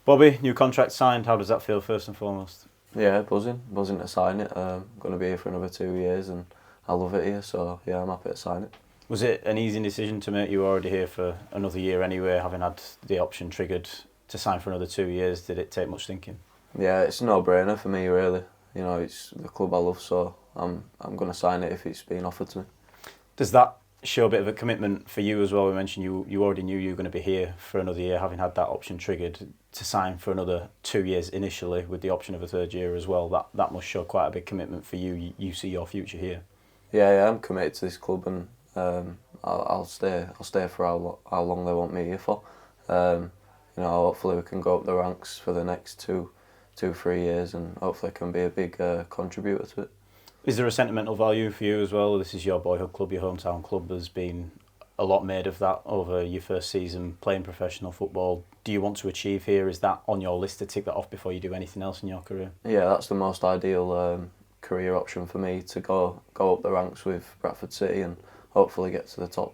Bobby, new contract signed. How does that feel first and foremost? Yeah, buzzing to sign it. Going to be here for another 2 years, and I love it here. So yeah, I'm happy to sign it. Was it an easy decision to make? You were already here for another year anyway, having had the option triggered to sign for another 2 years. Did it take much thinking? Yeah, it's a no-brainer for me really. You know, it's the club I love, so I'm going to sign it if it's being offered to me. Does that show a bit of a commitment for you as well? We mentioned you already knew you were going to be here for another year, having had that option triggered to sign for another 2 years initially, with the option of a third year as well. That must show quite a big commitment for you. You see your future here. Yeah, I'm committed to this club, and I'll stay for how long they want me here for. You know, hopefully we can go up the ranks for the next 3 years, and hopefully I can be a big contributor to it. Is there a sentimental value for you as well? This is your boyhood club, your hometown club. There's been a lot made of that over your first season playing professional football. Do you want to achieve here? Is that on your list to tick that off before you do anything else in your career? Yeah, that's the most ideal career option for me, to go up the ranks with Bradford City and hopefully get to the top.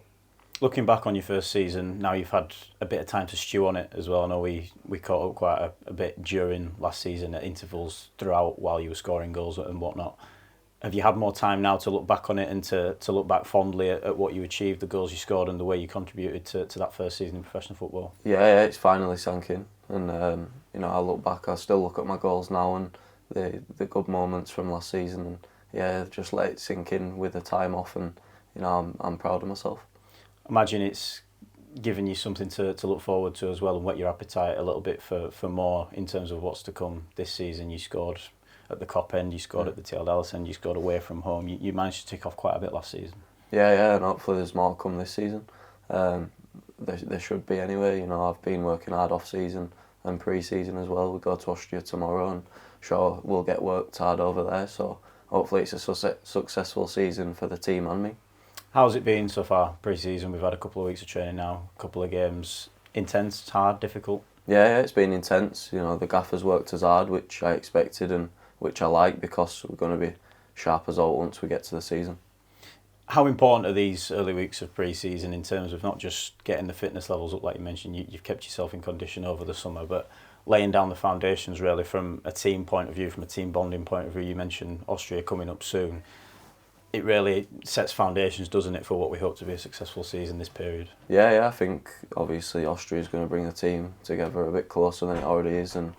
Looking back on your first season, now you've had a bit of time to stew on it as well. I know we caught up quite a bit during last season at intervals throughout while you were scoring goals and whatnot. Have you had more time now to look back on it and to look back fondly at what you achieved, the goals you scored and the way you contributed to that first season in professional football? Yeah, it's finally sank in, and you know, I look back, I still look at my goals now and the good moments from last season, and yeah, just let it sink in with the time off, and you know, I'm proud of myself. Imagine it's given you something to look forward to as well, and whet your appetite a little bit for more in terms of what's to come this season. You scored at the Cop end, you scored at the TLDS end, you scored away from home. You managed to tick off quite a bit last season. Yeah, and hopefully there's more to come this season. There should be anyway. You know, I've been working hard off season and pre-season as well. We go to Austria tomorrow, and sure we'll get worked hard over there. So hopefully it's a successful season for the team and me. How's it been so far pre-season? We've had a couple of weeks of training now, a couple of games. Intense, hard, difficult? Yeah, it's been intense. You know, the gaffers worked as hard, which I expected and which I like, because we're going to be sharp as old once we get to the season. How important are these early weeks of pre-season in terms of not just getting the fitness levels up, like you mentioned, you've kept yourself in condition over the summer, but laying down the foundations really from a team point of view, from a team bonding point of view? You mentioned Austria coming up soon. It really sets foundations, doesn't it, for what we hope to be a successful season this period? Yeah, I think obviously Austria is going to bring the team together a bit closer than it already is, and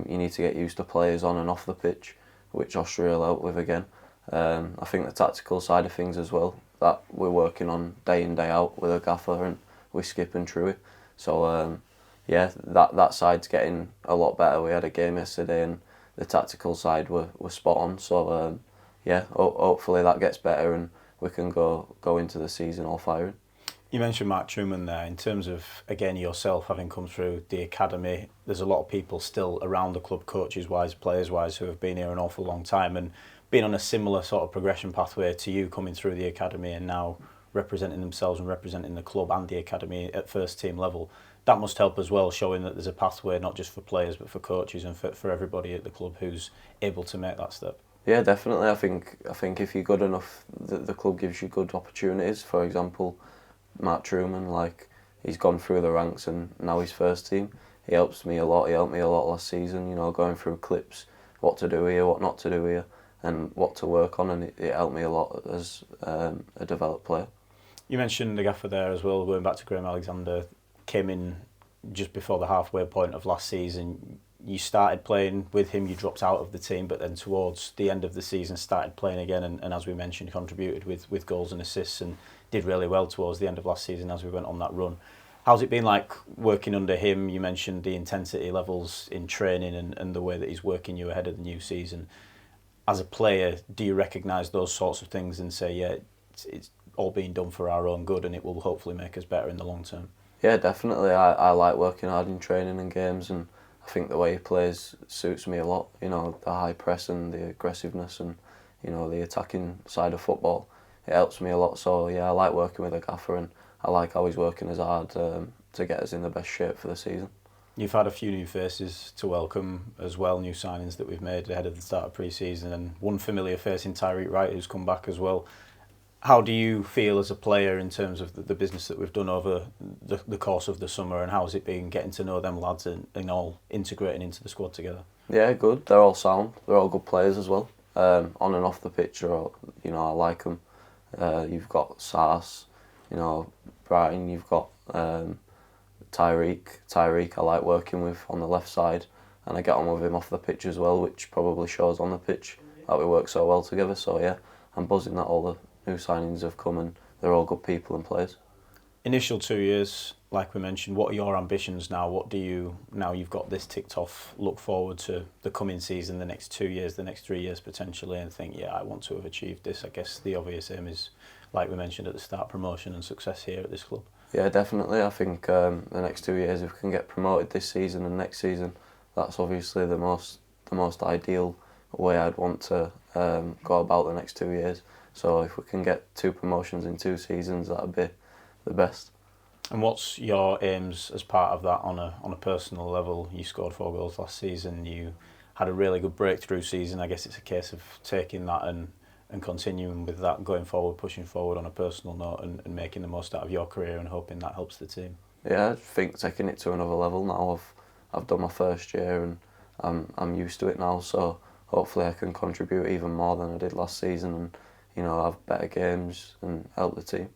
you need to get used to players on and off the pitch, which Austria will help with again. I think the tactical side of things as well, that we're working on day in, day out with a gaffer and with Skip and Truey. So yeah, that side's getting a lot better. We had a game yesterday and the tactical side were spot on. So yeah, hopefully that gets better and we can go into the season all firing. You mentioned Mark Truman there. In terms of, again, yourself having come through the academy, there's a lot of people still around the club, coaches-wise, players-wise, who have been here an awful long time and been on a similar sort of progression pathway to you, coming through the academy and now representing themselves and representing the club and the academy at first team level. That must help as well, showing that there's a pathway not just for players but for coaches and for everybody at the club who's able to make that step. Yeah, definitely. I think if you're good enough, the club gives you good opportunities. For example, Mark Truman, like, he's gone through the ranks and now he's first team. He helps me a lot. He helped me a lot last season, you know, going through clips, what to do here, what not to do here, and what to work on, and it helped me a lot as a developed player. You mentioned the gaffer there as well, going back to Graham Alexander, came in just before the halfway point of last season. You started playing with him, you dropped out of the team, but then towards the end of the season started playing again, and as we mentioned, contributed with goals and assists and did really well towards the end of last season as we went on that run. How's it been like working under him? You mentioned the intensity levels in training and the way that he's working you ahead of the new season. As a player, do you recognise those sorts of things and say, yeah, it's all being done for our own good and it will hopefully make us better in the long term? Yeah, definitely. I like working hard in training and games, and I think the way he plays suits me a lot. You know, the high press and the aggressiveness and, you know, the attacking side of football. It helps me a lot. So yeah, I like working with a gaffer, and I like how he's working as hard to get us in the best shape for the season. You've had a few new faces to welcome as well, new signings that we've made ahead of the start of pre-season, and one familiar face in Tyreek Wright who's come back as well. How do you feel as a player in terms of the business that we've done over the course of the summer, and how has it been getting to know them lads and all integrating into the squad together? Yeah, good. They're all sound. They're all good players as well. On and off the pitch, I like them. You've got Sars, Brighton. You've got Tyreek. Tyreek, I like working with on the left side, and I get on with him off the pitch as well, which probably shows on the pitch that we work so well together. So yeah, I'm buzzing that all the new signings have come and they're all good people and players. Initial 2 years, like we mentioned, what are your ambitions now? What do you, now you've got this ticked off, look forward to the coming season, the next 2 years, the next 3 years potentially, and think, yeah, I want to have achieved this? I guess the obvious aim is, like we mentioned at the start, promotion and success here at this club. Yeah, definitely. I think the next 2 years, if we can get promoted this season and next season, that's obviously the most ideal way I'd want to go about the next 2 years. So if we can get 2 promotions in 2 seasons, that'd be the best. And what's your aims as part of that on a personal level? You scored 4 goals last season. You had a really good breakthrough season. I guess it's a case of taking that and continuing with that, going forward, pushing forward on a personal note, and making the most out of your career and hoping that helps the team. Yeah, I think taking it to another level now. I've done my first year and I'm used to it now. So hopefully I can contribute even more than I did last season and have better games and help the team.